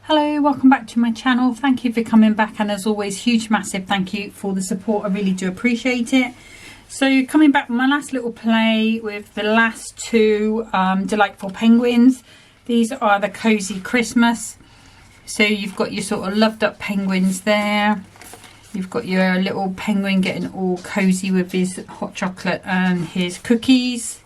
Hello, welcome back to my channel. Thank you for coming back, and as always, huge massive thank you for the support. I really do appreciate it. So coming back with my last little play with the last two delightful penguins. These are the Cozy Christmas. So you've got your sort of loved up penguins there. You've got your little penguin getting all cozy with his hot chocolate and his cookies.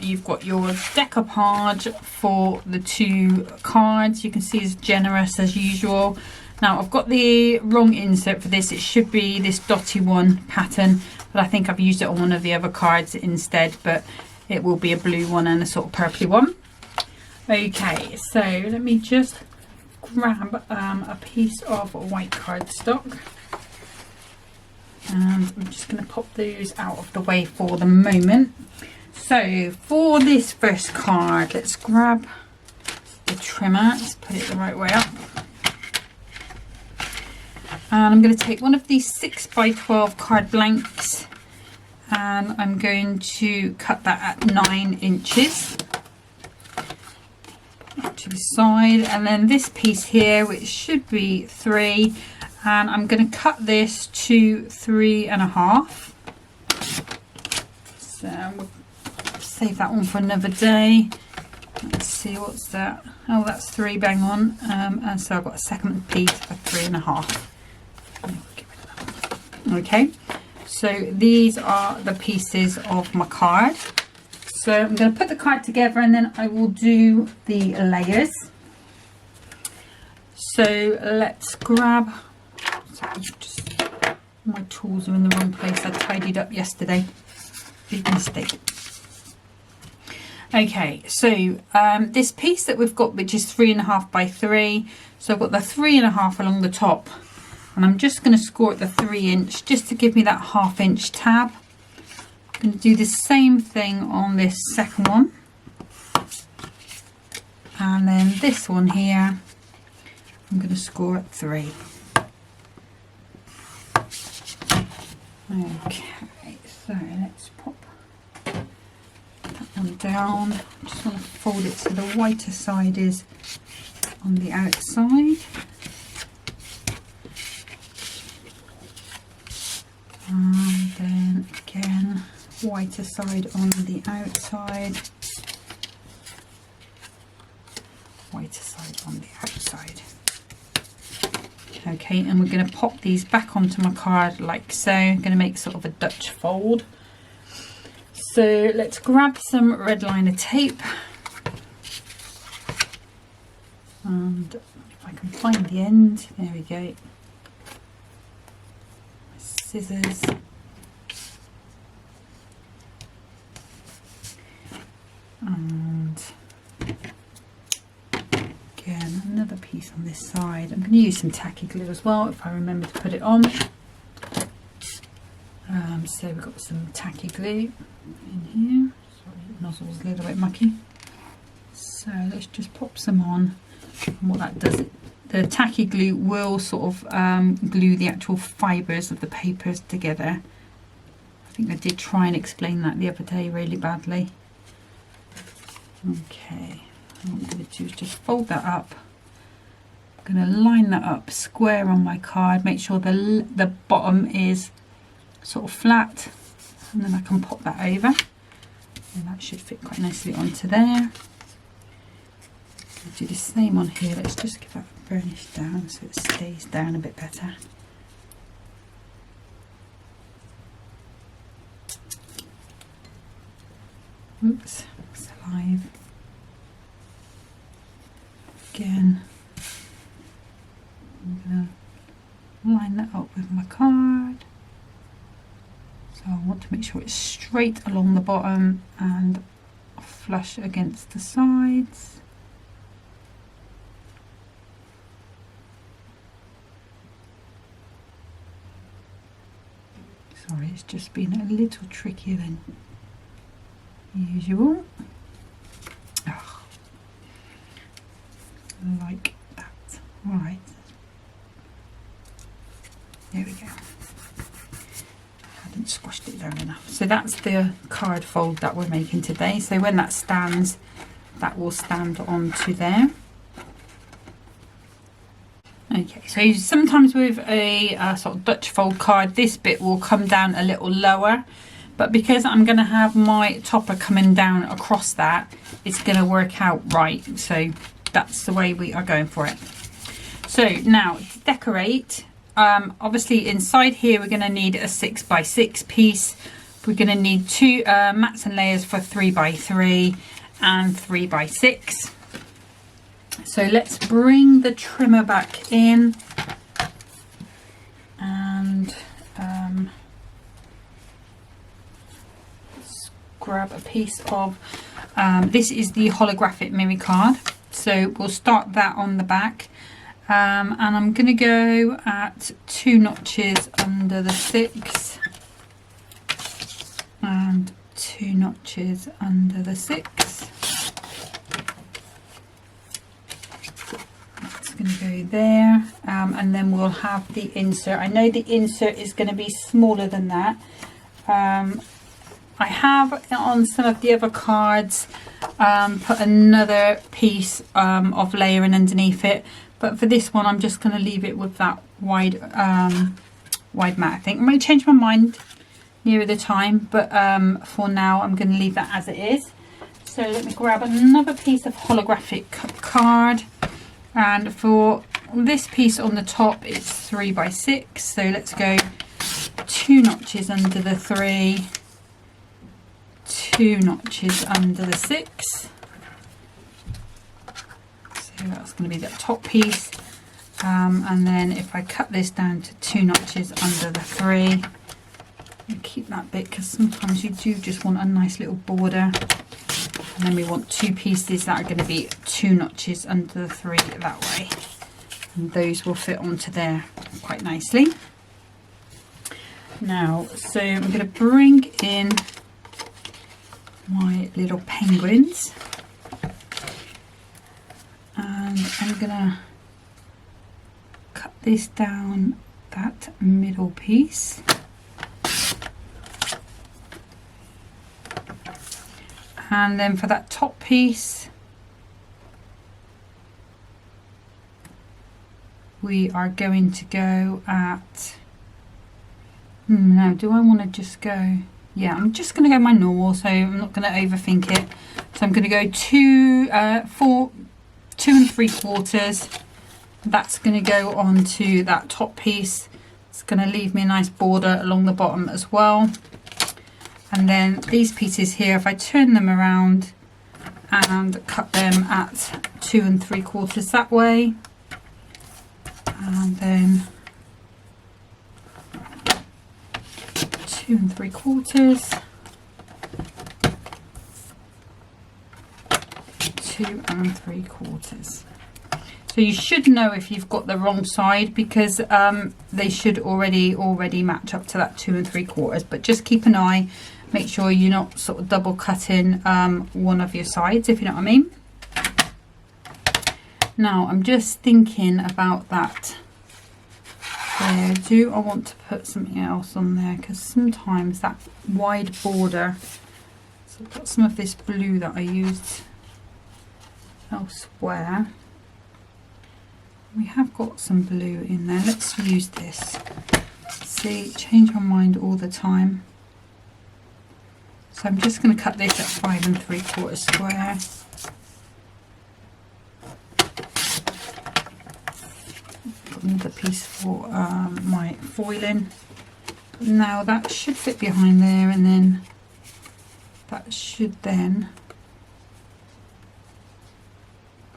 You've got your decoupage for the two cards. You can see it's generous as usual. Now I've got the wrong insert for this. It should be this dotty one pattern, but I think I've used it on one of the other cards instead, but it will be a blue one and a sort of purpley one. Okay, so let me just grab a piece of white cardstock, and I'm just going to pop those out of the way for the moment. So for this first card, let's grab the trimmer. Let's put it the right way up. And I'm going to take one of these 6x12 card blanks, and I'm going to cut that at 9 inches to the side. And then this piece here, which should be 3, and I'm going to cut this to 3.5. So we'll save that one for another day. Let's see, what's that? Oh, that's 3, bang on. And so I've got a second piece for 3.5. Okay, so these are the pieces of my card. So I'm going to put the card together, and then I will do the layers. So let's grab, sorry, just my tools are in the wrong place. I tidied up yesterday, big mistake. Okay, so this piece that we've got, which is 3.5 by 3, so I've got the 3.5 along the top, and I'm just going to score at the 3 inch just to give me that 1/2 inch tab. I'm going to do the same thing on this second one, and then this one here I'm going to score at 3. Okay, so let's pop that one down. I just want to fold it so the whiter side is on the outside. And then again, whiter side on the outside, whiter side on the outside. Okay, and we're going to pop these back onto my card like so. I'm going to make sort of a Dutch fold. So let's grab some red liner tape, and if I can find the end, there we go. Scissors, and again another piece on this side. I'm going to use some tacky glue as well if I remember to put it on. So we've got some tacky glue in here. Sorry, the nozzle's a little bit mucky. So let's just pop some on, and what that does, the tacky glue will sort of glue the actual fibres of the papers together. I think I did try and explain that the other day really badly. Okay, what I'm going to do is just fold that up. I'm going to line that up square on my card, make sure the bottom is sort of flat, and then I can pop that over, and that should fit quite nicely onto there. I'll do the same on here. Let's just give that burnish down so it stays down a bit better. Oops, it's alive. Again, I'm going to line that up with my card. So I want to make sure it's straight along the bottom and flush against the sides. Sorry, it's just been a little trickier than usual. Oh, like that. Right. There we go. I hadn't squashed it down enough. So that's the card fold that we're making today. So when that stands, that will stand onto there. Okay, so sometimes with a sort of Dutch fold card, this bit will come down a little lower, but because I'm going to have my topper coming down across that, it's going to work out right. So that's the way we are going for it. So now to decorate, obviously inside here we're going to need a 6x6 piece. We're going to need two mats and layers for 3x3 and 3x6. So let's bring the trimmer back in and let's grab a piece of, this is the holographic mirror card. So we'll start that on the back. And I'm going to go at 2 notches under the 6 and 2 notches under the 6. That's going to go there, and then we'll have the insert. I know the insert is going to be smaller than that. I have on some of the other cards put another piece of layering underneath it. But for this one, I'm just going to leave it with that wide mat. I think I might change my mind nearer the time, but for now, I'm going to leave that as it is. So let me grab another piece of holographic card, and for this piece on the top, it's 3x6. So let's go 2 notches under the 3, 2 notches under the 6. So that's going to be that top piece, and then if I cut this down to 2 notches under the 3, and keep that bit because sometimes you do just want a nice little border, and then we want 2 pieces that are going to be 2 notches under the 3 that way, and those will fit onto there quite nicely. Now, so I'm going to bring in my little penguins. And I'm gonna cut this down that middle piece, and then for that top piece we are going to go at now do I want to just go, yeah, I'm just going to go my normal, so I'm not going to overthink it. So I'm going to go 2 3/4. That's going to go onto that top piece. It's going to leave me a nice border along the bottom as well. And then these pieces here, if I turn them around and cut them at 2 3/4 that way, and then 2 3/4, 2 3/4. So you should know if you've got the wrong side, because they should already match up to that 2 3/4. But just keep an eye, make sure you're not sort of double cutting one of your sides, if you know what I mean. Now I'm just thinking about that there. Do I want to put something else on there? Because sometimes that wide border, so I've got some of this blue that I used elsewhere. We have got some blue in there. Let's use this. See, change my mind all the time. So I'm just going to cut this at 5 3/4 square. Got another piece for my foiling. Now that should fit behind there, and then that should then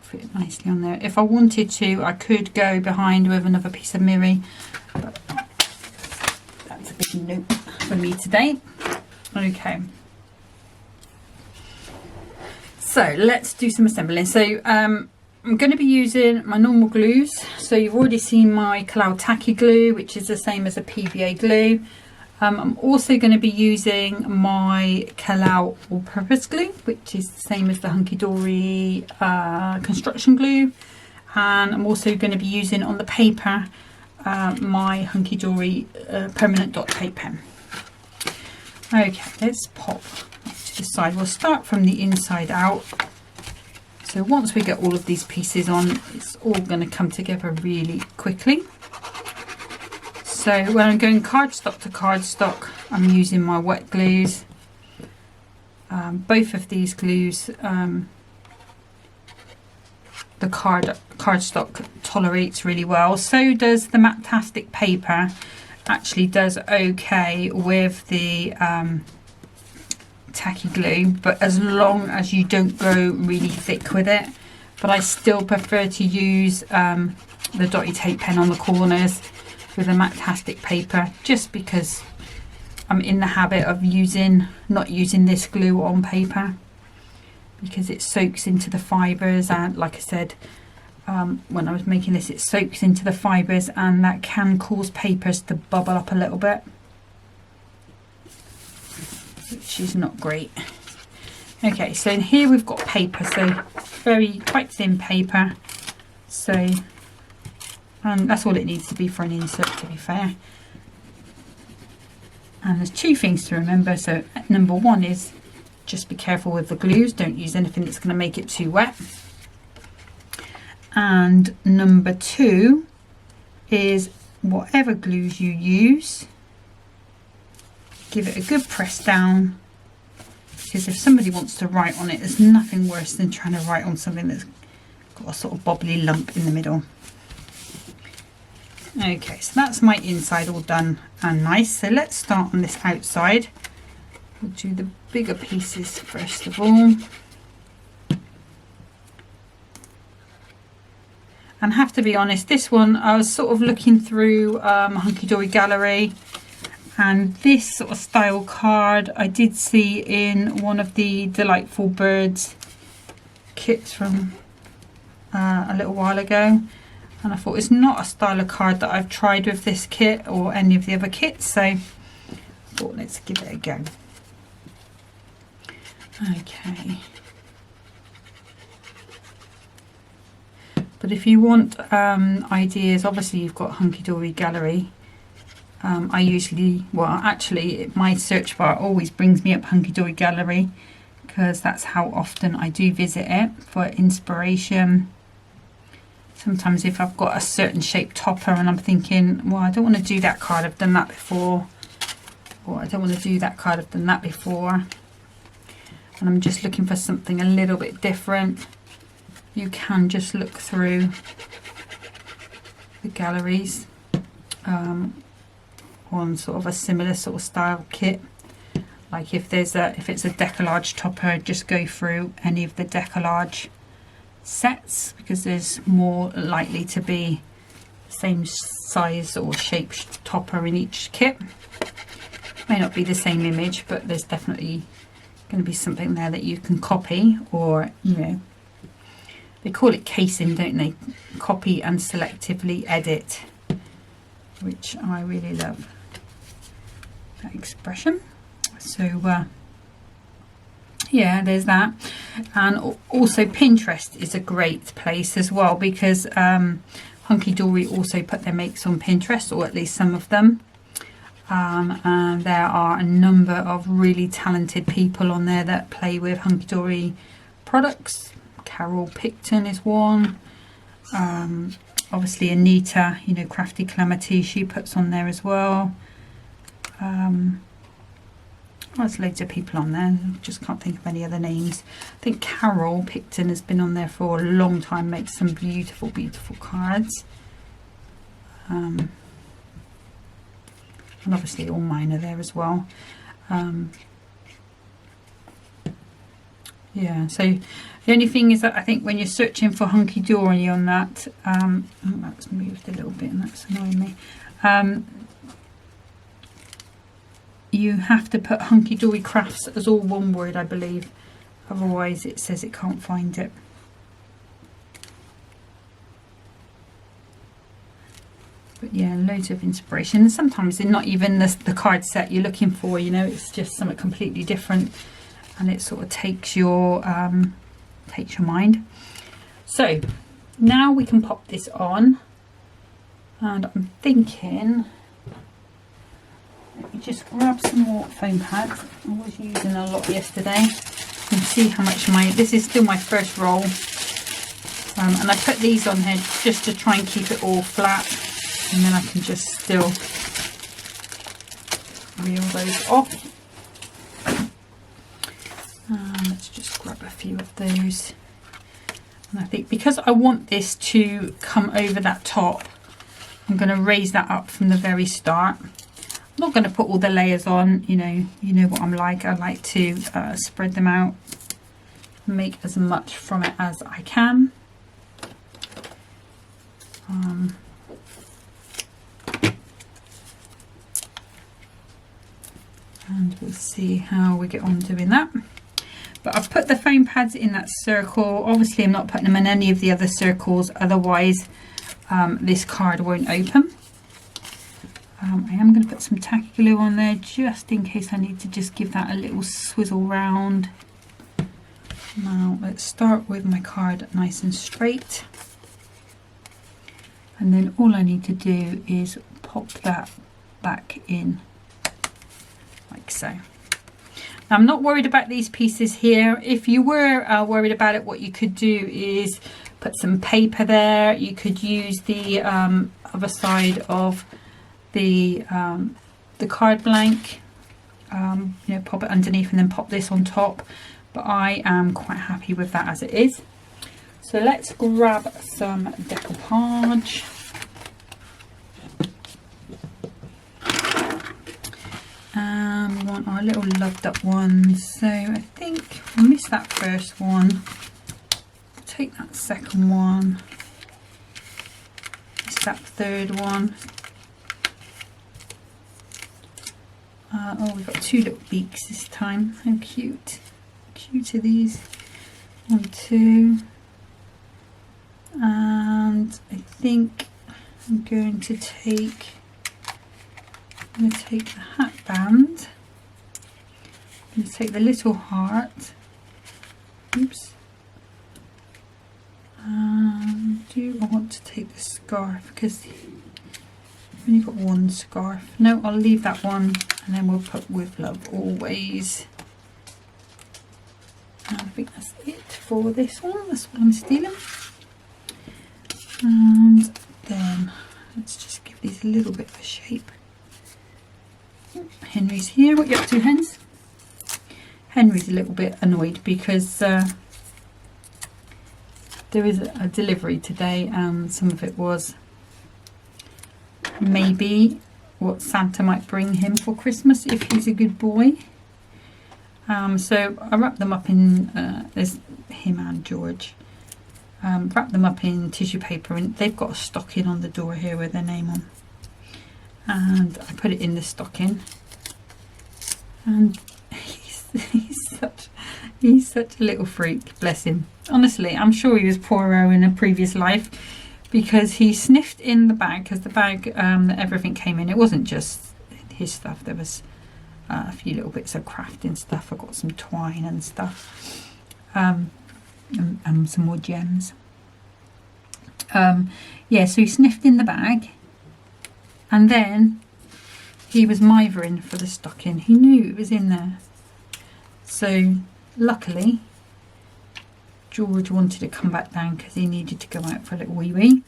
fit nicely on there. If I wanted to, I could go behind with another piece of mirror, but that's a big no for me today. Okay, so let's do some assembling. So I'm going to be using my normal glues. So you've already seen my Cloud Tacky glue, which is the same as a PVA glue. I'm also going to be using my Cloud all-purpose glue, which is the same as the Hunkydory construction glue. And I'm also going to be using on the paper my Hunkydory permanent dot tape pen. Okay, let's pop to the side. We'll start from the inside out. So once we get all of these pieces on, it's all going to come together really quickly. So when I'm going cardstock to cardstock, I'm using my wet glues. Both of these glues, the cardstock tolerates really well. So does the Matastic paper. Actually does okay with the tacky glue, but as long as you don't go really thick with it. But I still prefer to use the dotty tape pen on the corners with a Matastic paper, just because I'm in the habit of not using this glue on paper, because it soaks into the fibres, and like I said, when I was making this, it soaks into the fibres and that can cause papers to bubble up a little bit, which is not great. Okay, so in here we've got paper, so quite thin paper, so that's all it needs to be for an insert, to be fair. And there's two things to remember. So number one is just be careful with the glues, don't use anything that's going to make it too wet. And number two is whatever glues you use, give it a good press down, because if somebody wants to write on it, there's nothing worse than trying to write on something that's got a sort of bobbly lump in the middle. Okay, so that's my inside all done and nice. So let's start on this outside. We'll do the bigger pieces first of all. And have to be honest, this one I was sort of looking through Hunkydory Gallery, and this sort of style card I did see in one of the Delightful Birds kits from a little while ago, and I thought it's not a style of card that I've tried with this kit or any of the other kits, so I thought let's give it a go. Okay. But if you want ideas, obviously you've got Hunkydory Gallery. I usually, well actually my search bar always brings me up Hunkydory Gallery, because that's how often I do visit it for inspiration. Sometimes if I've got a certain shape topper and I'm thinking, well, I don't want to do that card, I've done that before, or I don't want to do that card, I've done that before, and I'm just looking for something a little bit different, you can just look through the galleries on sort of a similar sort of style kit. Like if it's a decollage topper, just go through any of the decollage sets, because there's more likely to be the same size or shape topper in each kit. May not be the same image, but there's definitely going to be something there that you can copy, or you know, they call it casing, don't they? Copy and selectively edit, which I really love that expression. So yeah, there's that. And also Pinterest is a great place as well, because Hunkydory also put their makes on Pinterest, or at least some of them, and there are a number of really talented people on there that play with Hunkydory products. Carol Picton is one, obviously Anita, you know, Crafty Calamity, she puts on there as well. There's loads of people on there, just can't think of any other names. I think Carol Picton has been on there for a long time, makes some beautiful cards, and obviously all mine are there as well. Yeah, so the only thing is that I think when you're searching for Hunkydory on that, oh, that's moved a little bit and that's annoying me, you have to put Hunkydory Crafts as all one word, I believe, otherwise it says it can't find it. But yeah, loads of inspiration, and sometimes it's not even the card set you're looking for, you know, it's just something completely different, and it sort of takes your mind. So now we can pop this on, and I'm thinking, let me just grab some more foam pads. I was using a lot yesterday. You can see how much this is still my first roll, And I put these on here just to try and keep it all flat, and then I can just still reel those off. Let's just grab a few of those. And I think because I want this to come over that top, I'm going to raise that up from the very start. I'm not going to put all the layers on, you know what I'm like. I like to spread them out, make as much from it as I can. And we'll see how we get on doing that. But I've put the foam pads in that circle. Obviously I'm not putting them in any of the other circles, otherwise this card won't open. I am going to put some tacky glue on there just in case I need to just give that a little swizzle round. Now let's start with my card nice and straight, and then all I need to do is pop that back in like so. I'm not worried about these pieces here. If you were worried about it, what you could do is put some paper there. You could use the other side of the card blank, you know, pop it underneath and then pop this on top. But I am quite happy with that as it is. So let's grab some decoupage. We want our little loved up ones, so I think we'll miss that first one, take that second one, miss that third one. Oh, we've got two little beaks this time. How cute. Cute are these. 1, 2. And I think I'm going to take the hat band. I'm going to take the little heart. Oops. Do I want to take the scarf? Because I've only got one scarf. No, I'll leave that one, and then we'll put with love always. And I think that's it for this one. That's what I'm stealing. And then let's just give these a little bit of a shape. Henry's here. What are you up to, Hens? Henry's a little bit annoyed because there is a delivery today, and some of it was maybe what Santa might bring him for Christmas if he's a good boy. So I wrapped them up in, there's him and George, wrapped them up in tissue paper, and they've got a stocking on the door here with their name on. And I put it in the stocking, and he's such a little freak, bless him. Honestly, I'm sure he was pooro in a previous life, because he sniffed in the bag, because the bag that everything came in, it wasn't just his stuff, there was a few little bits of crafting stuff. I got some twine and stuff, and some more gems. Yeah, so he sniffed in the bag, and then he was mithering for the stocking. He knew it was in there. So luckily George wanted to come back down because he needed to go out for a little wee wee,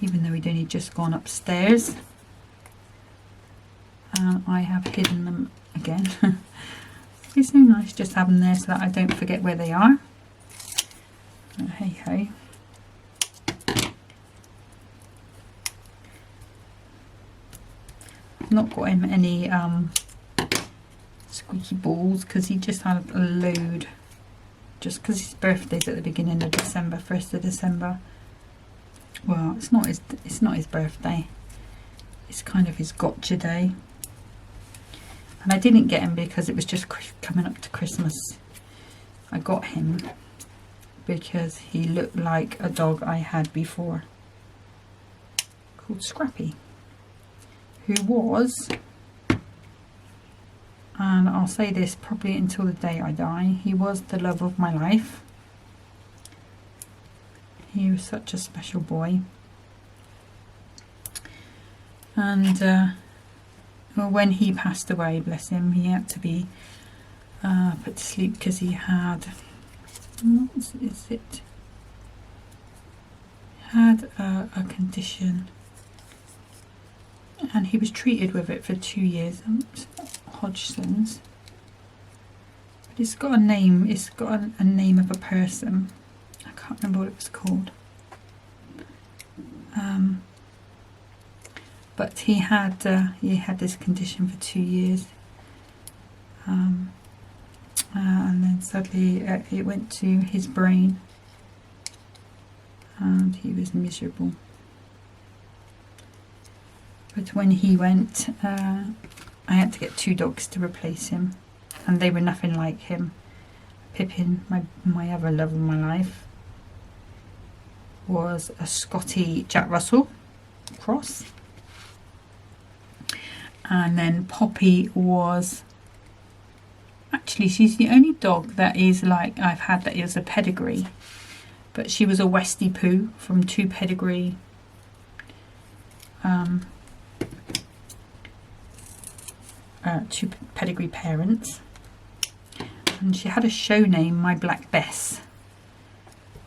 even though he'd only just gone upstairs. And I have hidden them again. It's so nice just having them there so that I don't forget where they are. Oh, hey ho. I've not got him any squeaky balls because he just had a load, just because his birthday's at the beginning of December, 1st of December. Well, it's not his birthday, it's kind of his gotcha day. And I didn't get him because it was just coming up to Christmas. I got him because he looked like a dog I had before called Scrappy, who was, and I'll say this probably until the day I die, he was the love of my life. He was such a special boy. And well, when he passed away, bless him, he had to be put to sleep because he had, what is it? had a condition, and he was treated with it for 2 years. It's not Hodgson's, but it's got a name. It's got a name of a person. I can't remember what it was called. But he had this condition for 2 years, and then suddenly it went to his brain, and he was miserable. But when he went, I had to get 2 dogs to replace him, and they were nothing like him. Pippin, my other love of my life, was a Scotty Jack Russell cross, and then Poppy was, actually she's the only dog that is like I've had that is a pedigree, but she was a Westie Poo from 2 pedigree parents, and she had a show name, My Black Bess,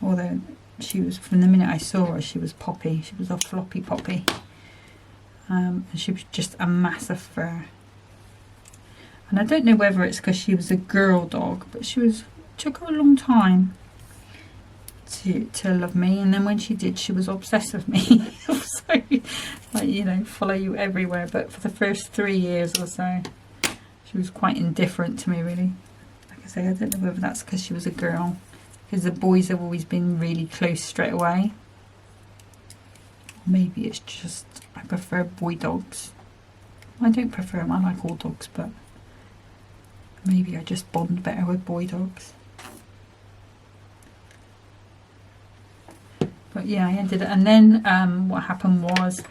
although she was, from the minute I saw her, she was Poppy. She was a floppy Poppy, and she was just a mass of fur. And I don't know whether it's because she was a girl dog, but took her a long time to love me, and then when she did, she was obsessed with me. So, like, you know, follow you everywhere. But for the first 3 years or so, she was quite indifferent to me, really. Like I say, I don't know whether that's because she was a girl, because the boys have always been really close straight away. Maybe it's just I prefer boy dogs. I don't prefer them, I like all dogs, but maybe I just bond better with boy dogs. But yeah, I ended it, and then what happened was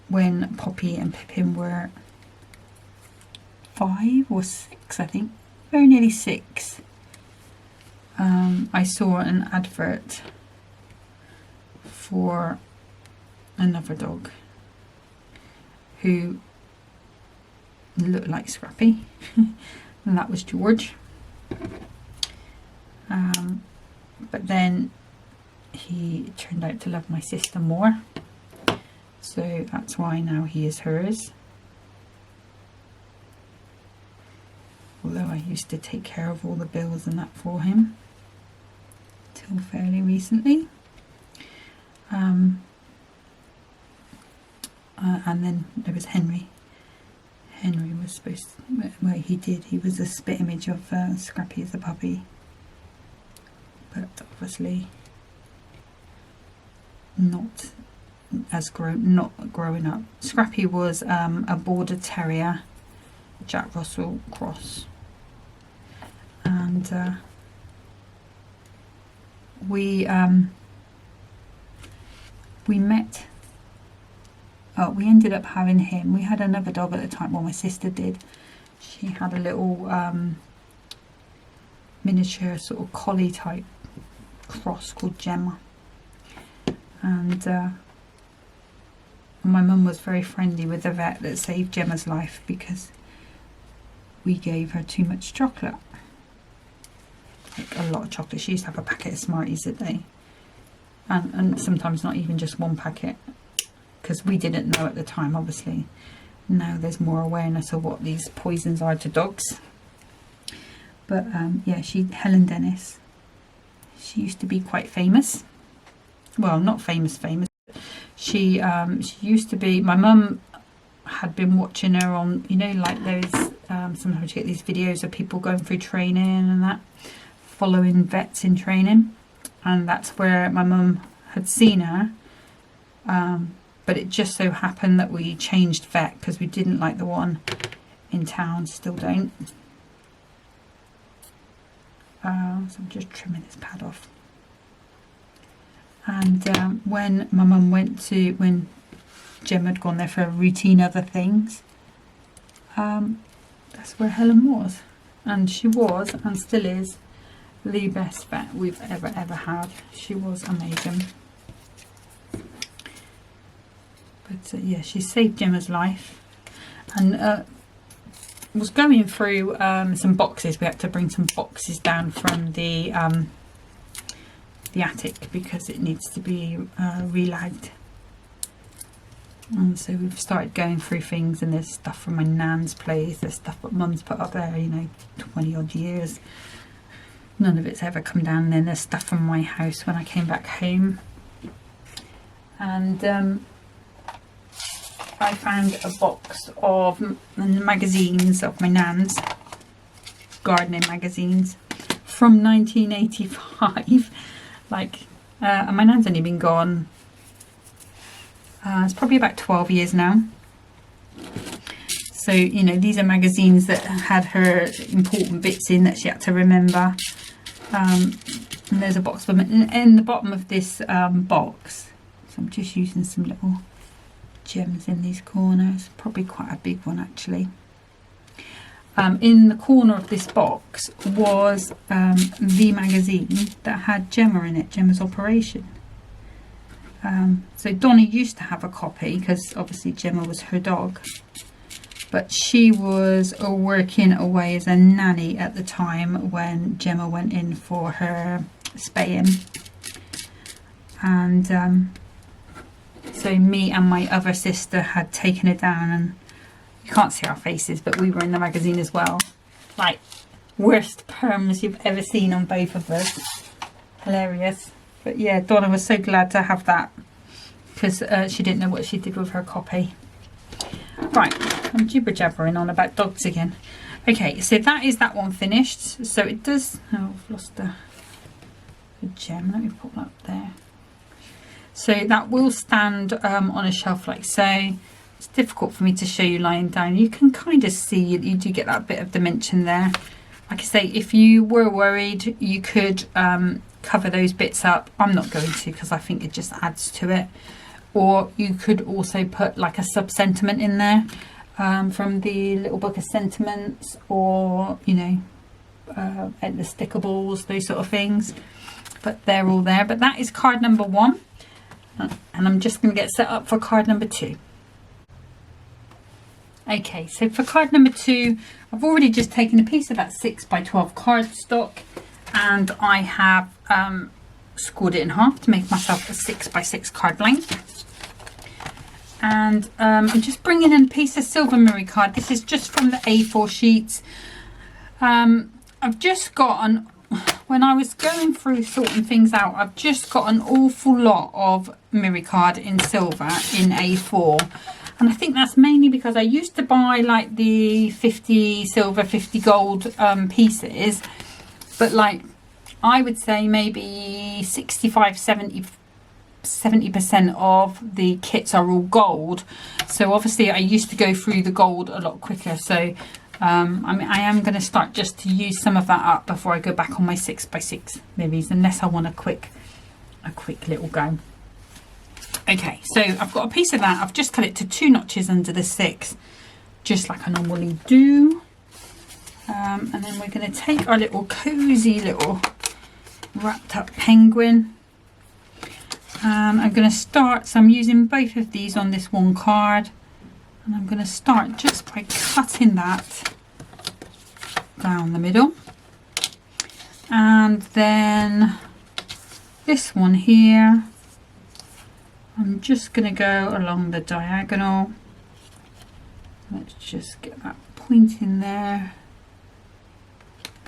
when Poppy and Pippin were 5 or 6, I think, very nearly 6, I saw an advert for another dog who looked like Scrappy, and that was George. But then he turned out to love my sister more, so that's why now he is hers. Although I used to take care of all the bills and that for him till fairly recently. And then there was Henry. Henry was supposed to, well, he was a spit image of Scrappy as a puppy, but obviously not growing up. Scrappy was a Border Terrier Jack Russell cross, and we met. We ended up having him. We had another dog at the time. Well, my sister did. She had a little miniature sort of collie type cross called Gemma, and my mum was very friendly with the vet that saved Gemma's life because we gave her too much chocolate, like a lot of chocolate. She used to have a packet of Smarties a day, and sometimes not even just one packet, because we didn't know at the time. Obviously now there's more awareness of what these poisons are to dogs. But yeah, Helen Dennis, she used to be quite famous. Well, not famous. She used to be, my mum had been watching her on, you know, like those sometimes you get these videos of people going through training and that, following vets in training, and that's where my mum had seen her. But it just so happened that we changed vet because we didn't like the one in town. Still don't. So I'm just trimming this pad off. And when my mum when Jem had gone there for routine other things, that's where Helen was. And she was, and still is, the best vet we've ever had. She was amazing. But yeah, she saved Gemma's life, and was going through some boxes. We had to bring some boxes down from the the attic because it needs to be relagged. And so we've started going through things, and there's stuff from my nan's place, there's stuff that mum's put up there, you know, 20 odd years. None of it's ever come down. And then there's stuff from my house when I came back home. And I found a box of magazines of my nan's, gardening magazines from 1985. Like, and my nan's only been gone, it's probably about 12 years now. So, you know, these are magazines that had her important bits in that she had to remember. And there's a box of them in the bottom of this box. So I'm just using some little gems in these corners. Probably quite a big one, actually. In the corner of this box was the magazine that had Gemma in it, Gemma's Operation. So Donnie used to have a copy because obviously Gemma was her dog, but she was working away as a nanny at the time when Gemma went in for her spaying. And so me and my other sister had taken it down, and you can't see our faces, but we were in the magazine as well. Like, worst perms you've ever seen on both of us. Hilarious. But yeah, Donna was so glad to have that because she didn't know what she did with her copy. Right, I'm jibber jabbering on about dogs again. Okay, so that is that one finished. So it does. Oh, I've lost the gem. Let me put that up there. So that will stand on a shelf like so. It's difficult for me to show you lying down. You can kind of see you do get that bit of dimension there. Like I say, if you were worried, you could cover those bits up. I'm not going to because I think it just adds to it. Or you could also put like a sub-sentiment in there from the little book of sentiments, or, you know, the stickables, those sort of things. But they're all there. But that is card number 1. And I'm just going to get set up for card number 2. Okay, so for card number 2, I've already just taken a piece of that 6x12 cardstock, and I have scored it in half to make myself a 6x6 card blank. And I'm just bringing in a piece of silver mirror card. This is just from the A4 sheets. I've just gotten, when I was going through sorting things out, I've just got an awful lot of mirror card in silver in A4. And I think that's mainly because I used to buy like the 50 silver, 50 gold pieces. But like, I would say maybe 65, 70% of the kits are all gold. So obviously I used to go through the gold a lot quicker. So I mean, I am going to start just to use some of that up before I go back on my 6x6 mirrors, unless I want a quick little go. Okay, so I've got a piece of that. I've just cut it to 2 notches under the 6, just like I normally do. And then we're going to take our little cozy little wrapped up penguin. And I'm going to start, so I'm using both of these on this one card. And I'm going to start just by cutting that down the middle. And then this one here, I'm just going to go along the diagonal. Let's just get that point in there,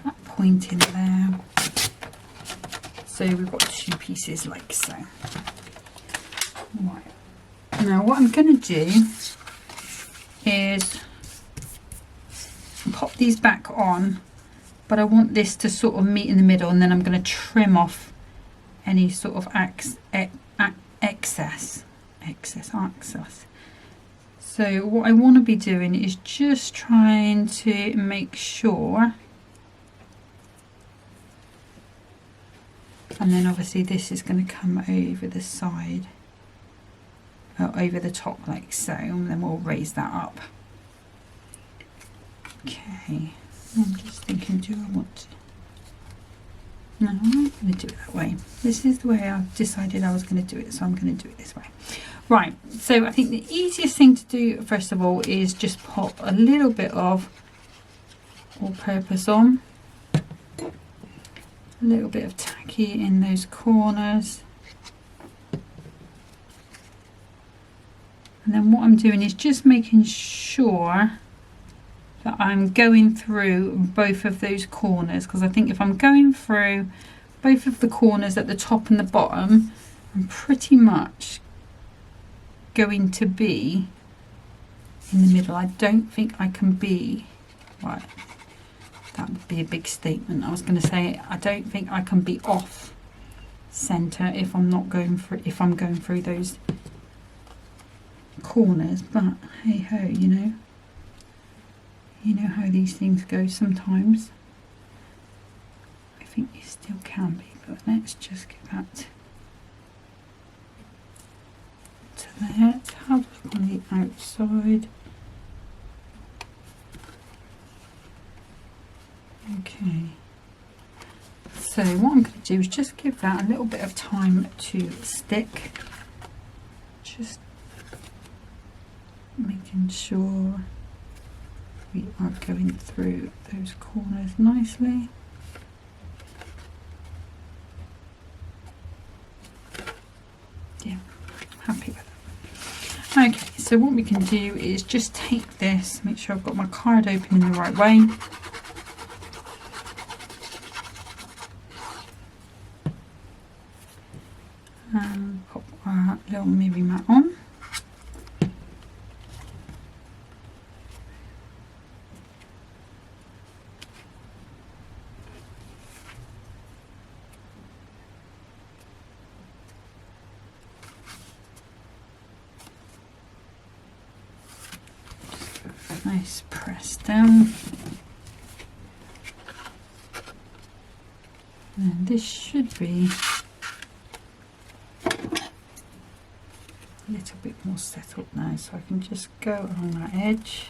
that point in there. So we've got 2 pieces like so. Right. Now what I'm going to do is pop these back on, but I want this to sort of meet in the middle, and then I'm going to trim off any sort of excess. So what I want to be doing is just trying to make sure, and then obviously this is going to come over the side, over the top like so, and then we'll raise that up. Okay, I'm just thinking, do I want to? No, I'm not going to do it that way. This is the way I've decided I was going to do it, so I'm going to do it this way. Right, so I think the easiest thing to do first of all is just pop a little bit of all-purpose on, a little bit of tacky in those corners. And then what I'm doing is just making sure that I'm going through both of those corners, because I think if I'm going through both of the corners at the top and the bottom, I'm pretty much going to be in the middle. I don't think I can be, right, that would be a big statement. I was going to say I don't think I can be off center if I'm not going for, if I'm going through those corners, but hey ho, you know how these things go sometimes. I think you still can be, but let's just get that to there. Let's have it on the outside. Okay, so what I'm going to do is just give that a little bit of time to stick, just making sure we are going through those corners nicely. Yeah, happy with that. Okay, so what we can do is just take this, make sure I've got my card open in the right way. And pop our little movie mat on. Nice press down, and this should be a little bit more settled now, so I can just go along that edge.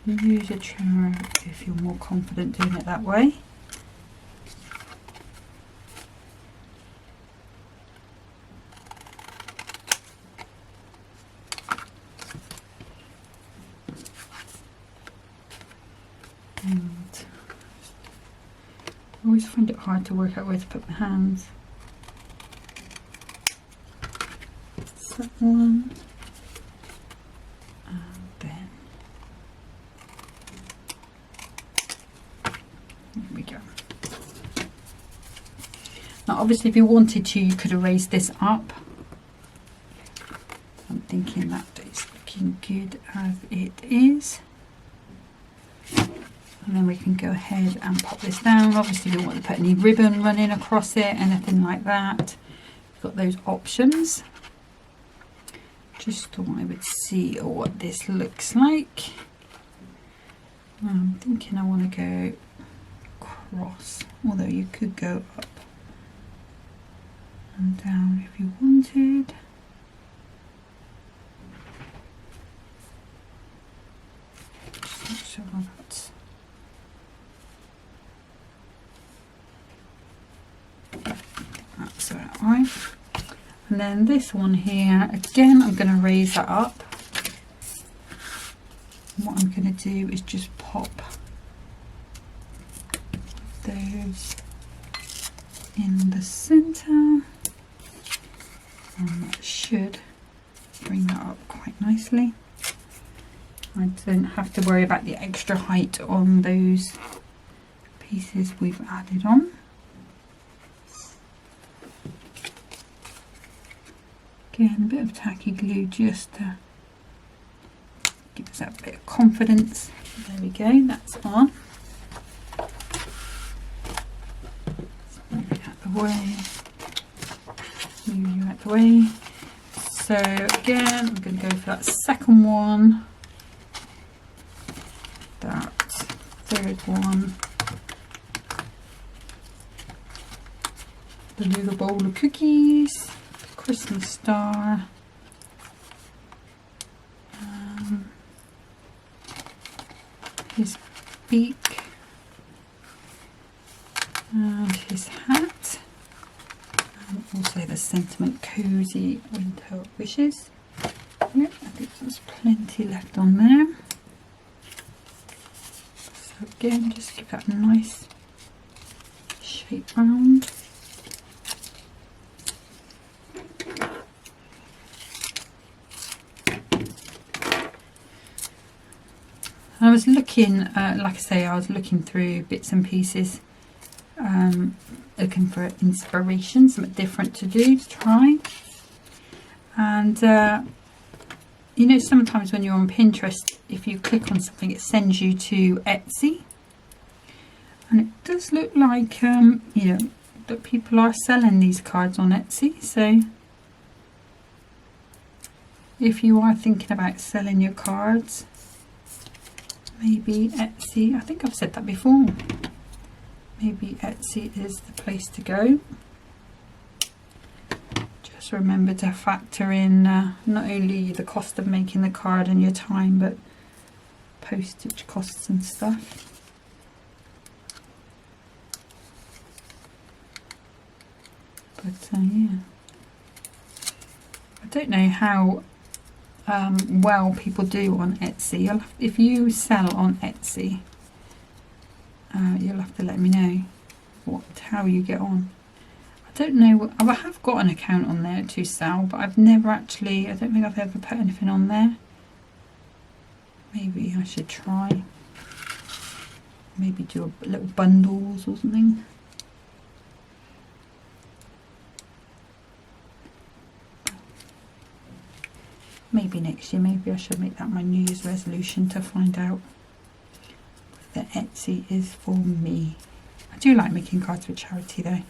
Use a trimmer if you're more confident doing it that way. And I always find it hard to work out where to put my hands. So that one, and then there we go. Now obviously if you wanted to, you could have raised this up. I'm thinking that is looking good as it is. And then we can go ahead and pop this down. Obviously you don't want to put any ribbon running across it, anything like that. You've got those options. Just thought I would see what this looks like. I'm thinking I want to go across, although you could go up and down if you wanted. Just make sure that's right. And then this one here, again, I'm going to raise that up. And what I'm going to do is just pop those in the center, and that should bring that up quite nicely. I don't have to worry about the extra height on those pieces we've added on. Again, a bit of tacky glue just to give us that bit of confidence. There we go, that's on. So move it out the way. Move you out the way. So again, I'm going to go for that second one, that third one, the little bowl of cookies, Christmas star, his beak, and his hat, and also the sentiment cozy winter wishes. Yep, I think there's plenty left on there. again, just give that a nice shape round. I was looking, like I say, I was looking through bits and pieces, looking for inspiration, something different to do, to try. And you know, sometimes when you're on Pinterest, if you click on something, it sends you to Etsy. And it does look like, you know, that people are selling these cards on Etsy. So if you are thinking about selling your cards, maybe Etsy, I think I've said that before, maybe Etsy is the place to go. Just remember to factor in not only the cost of making the card and your time, but postage costs and stuff. But yeah, I don't know how well people do on Etsy. If you sell on Etsy, you'll have to let me know how you get on. I don't know, I have got an account on there to sell, but I've never actually, I don't think I've ever put anything on there. Maybe I should try, maybe do a little bundles or something. Maybe next year, maybe I should make that my New Year's resolution, to find out whether Etsy is for me. I do like making cards for charity though.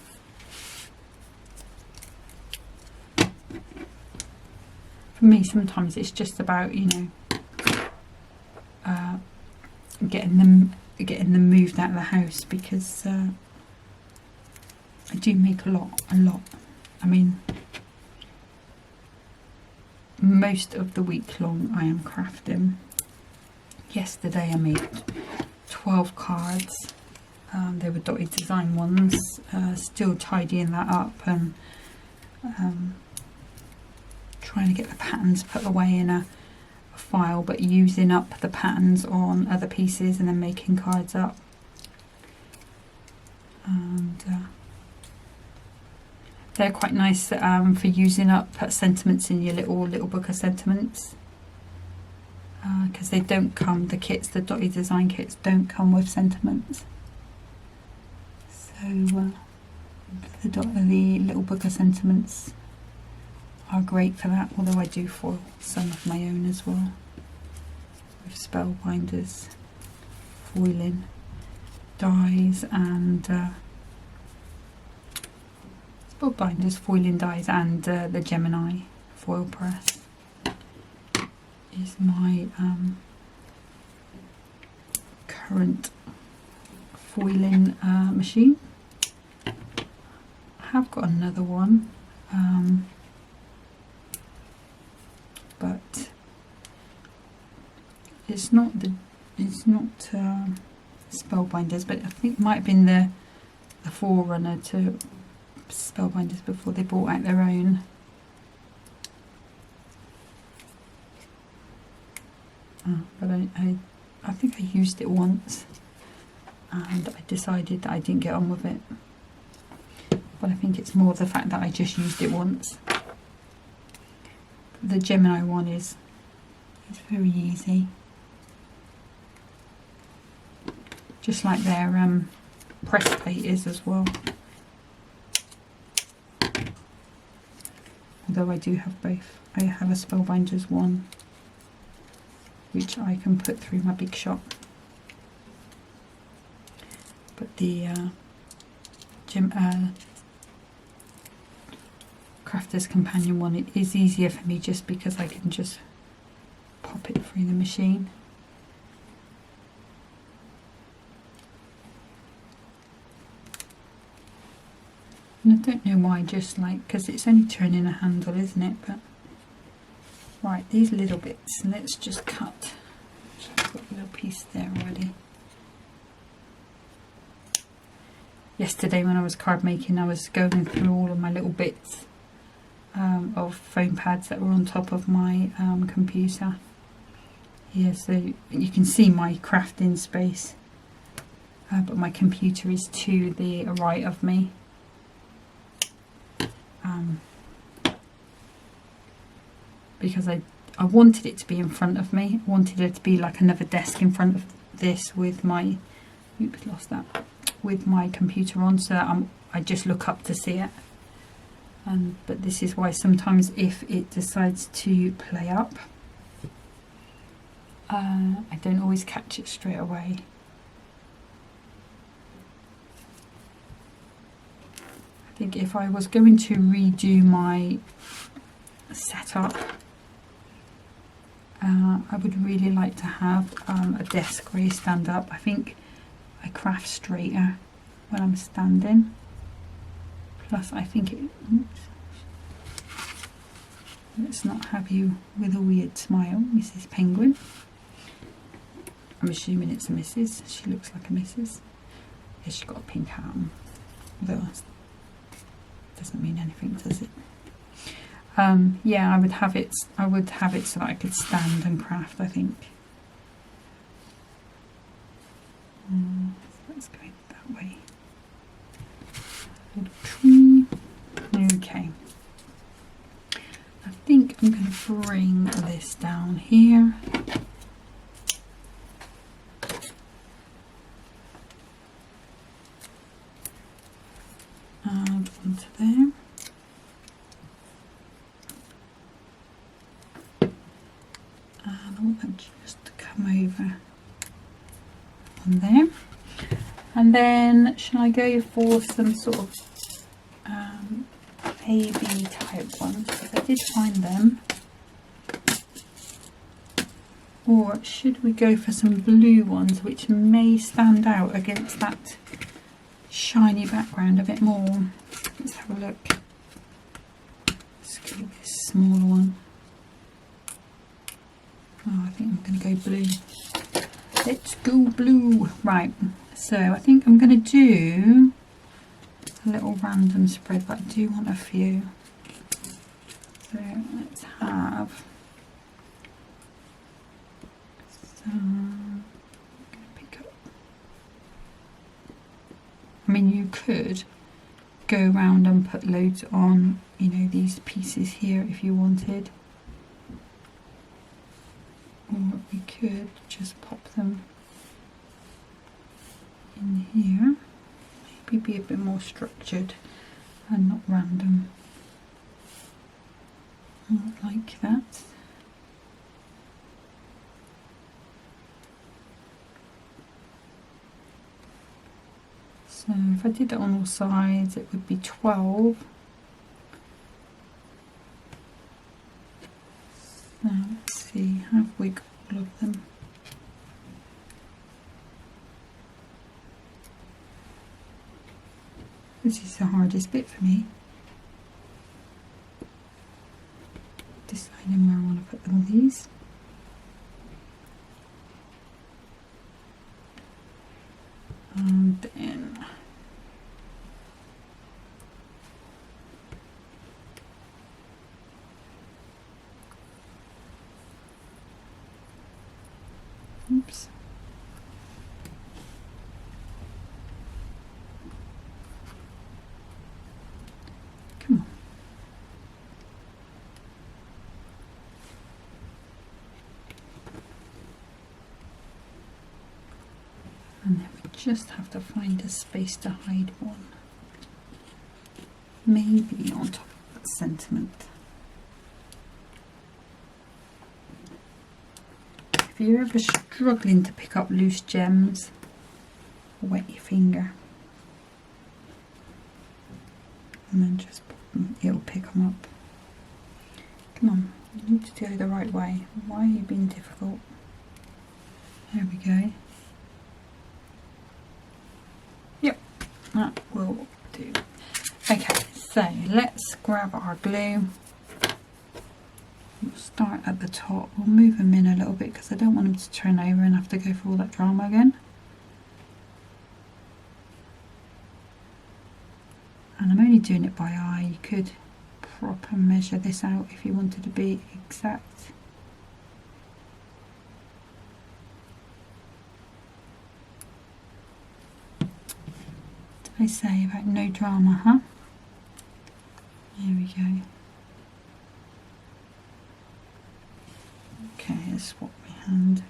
For me, sometimes it's just about, you know, getting them moved out of the house, because I do make a lot. I mean, most of the week long I am crafting. Yesterday I made 12 cards. They were dotted design ones. Still tidying that up and trying to get the patterns put away in a file, but using up the patterns on other pieces and then making cards up. And they're quite nice for using up sentiments in your little book of sentiments, because they don't come, the kits, the dotted design kits don't come with sentiments. So the little book of sentiments are great for that, although I do foil some of my own as well, with spellbinders, foiling, dies and spellbinders, foiling dies, and the Gemini foil press is my current foiling machine. I have got another one, but it's not spellbinders, but I think it might have been the forerunner to spellbinders before they brought out their own. But I think I used it once and I decided that I didn't get on with it, but I think it's more the fact that I just used it once. The Gemini one is very easy, just like their press plate is as well. Although I do have both. I have a spellbinders one which I can put through my big shop, but the Crafter's Companion one, it is easier for me just because I can just pop it through the machine. And I don't know why, just like, because it's only turning a handle, isn't it? But right, these little bits, let's just cut. So I've got a little piece there already. Yesterday when I was card making, I was going through all of my little bits of foam pads that were on top of my computer here, so you can see my crafting space. but my computer is to the right of me. Because I wanted it to be in front of me. I wanted it to be like another desk in front of this with my, oops, lost that, with my computer on, so that I just look up to see it. But this is why sometimes if it decides to play up, I don't always catch it straight away. I think if I was going to redo my setup, I would really like to have a desk where you stand up. I think I craft straighter when I'm standing. Plus I think it, oops, let's not have you with a weird smile, Mrs. Penguin. I'm assuming it's a Mrs. She looks like a Mrs. Yeah, she's got a pink hat on. Although that doesn't mean anything, does it? Yeah, I would have it so that I could stand and craft, I think. Let's go that way. Little tree. Okay. I think I'm going to bring this down here. And onto there. And I want that just to come over on there. And then shall I go for some sort of AB type ones, because I did find them, or should we go for some blue ones which may stand out against that shiny background a bit more? Let's have a look. Let's go with this smaller one. Oh, I think I'm going to go blue. Let's go blue. Right, so I think I'm going to do a little random spread, but I do want a few. So let's have some. Pick up. I mean, you could go around and put loads on, you know, these pieces here if you wanted, or we could just pop them in here. Maybe be a bit more structured and not random, like that. So if I did it on all sides, it would be 12. So let's see, have we got all of them? This is the hardest bit for me, deciding where I want to put all these. And then oops. Come on. And then we just have to find a space to hide one. Maybe on top of that sentiment. If you're ever struggling to pick up loose gems, wet your finger and then just pop them, it'll pick them up. Come on, you need to do it the right way. Why are you being difficult? There we go. Yep, that will do. Okay, so let's grab our glue. We'll start at the top. We'll move them in a little bit because I don't want them to turn over and have to go through all that drama again. And I'm only doing it by eye. You could proper measure this out if you wanted to be exact. I say about no drama, huh? There we go. Okay, let's swap my hand.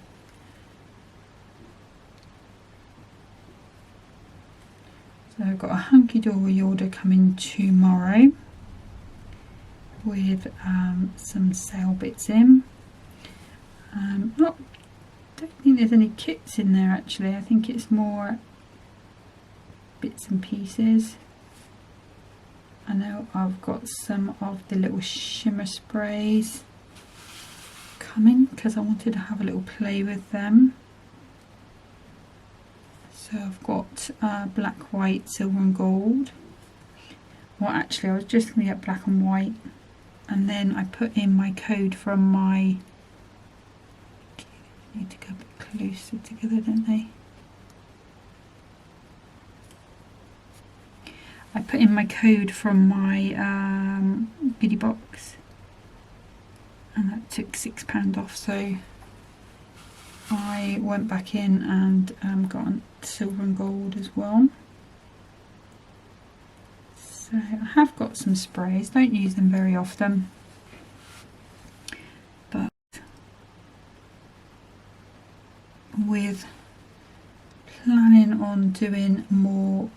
So I've got a Hunkydory order coming tomorrow with some sale bits in. Don't think there's any kits in there actually. I think it's more bits and pieces. I know I've got some of the little shimmer sprays coming because I wanted to have a little play with them. So I've got black, white, silver and gold. Well actually I was just going to get black and white, and then I put in my code from my, they need to go a bit closer together, don't they? I put in my code from my goodie box, and that took £6 off, so I went back in and got silver and gold as well. So I have got some sprays, don't use them very often, but with planning on doing more,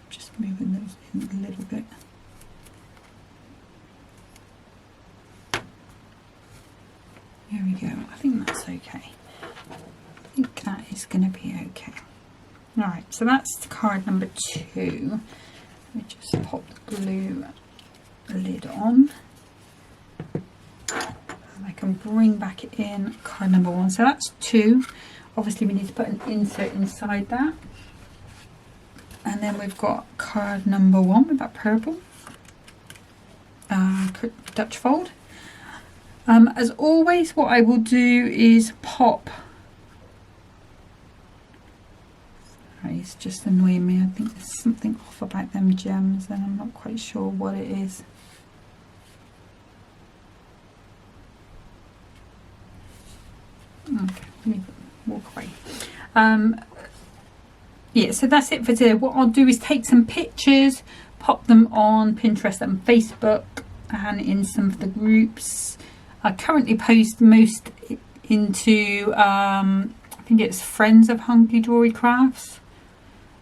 just moving those in a little bit. There we go, I think that's okay. I think that is going to be okay. Alright, so that's card number 2. Let me just pop the blue lid on. And I can bring back in card number 1. So that's 2. Obviously we need to put an insert inside that. And then we've got card number 1 with that purple Dutch fold. As always, what I will do is pop. Sorry, it's just annoying me. I think there's something off about them gems and I'm not quite sure what it is. Okay, let me walk away. Yeah, so that's it for today. What I'll do is take some pictures, pop them on Pinterest and Facebook and in some of the groups. I currently post most into I think it's Friends of Hunkydory Crafts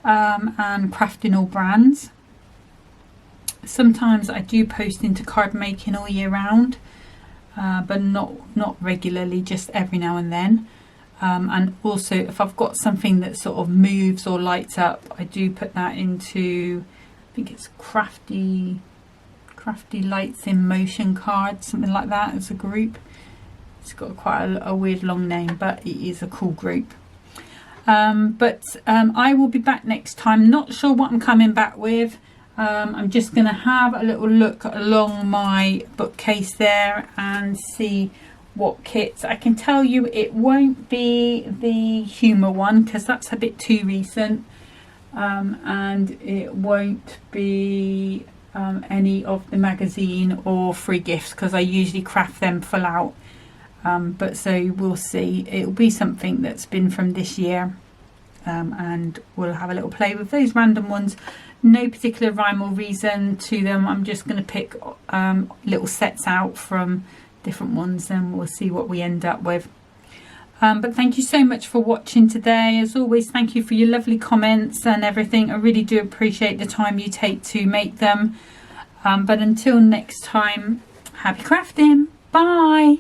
and Crafting All Brands. Sometimes I do post into card making all year round, but not regularly, just every now and then. And also if I've got something that sort of moves or lights up, I do put that into, I think it's Crafty Lights in Motion cards, something like that, as a group. It's got quite a weird long name, but it is a cool group. I will be back next time. Not sure what I'm coming back with. I'm just going to have a little look along my bookcase there and see what kits. I can tell you it won't be the humour one because that's a bit too recent, and it won't be any of the magazine or free gifts because I usually craft them full out, but so we'll see. It'll be something that's been from this year, and we'll have a little play with those random ones. No particular rhyme or reason to them. I'm just going to pick little sets out from different ones and we'll see what we end up with. But thank you so much for watching today. As always, thank you for your lovely comments and everything. I really do appreciate the time you take to make them. But until next time, happy crafting. Bye.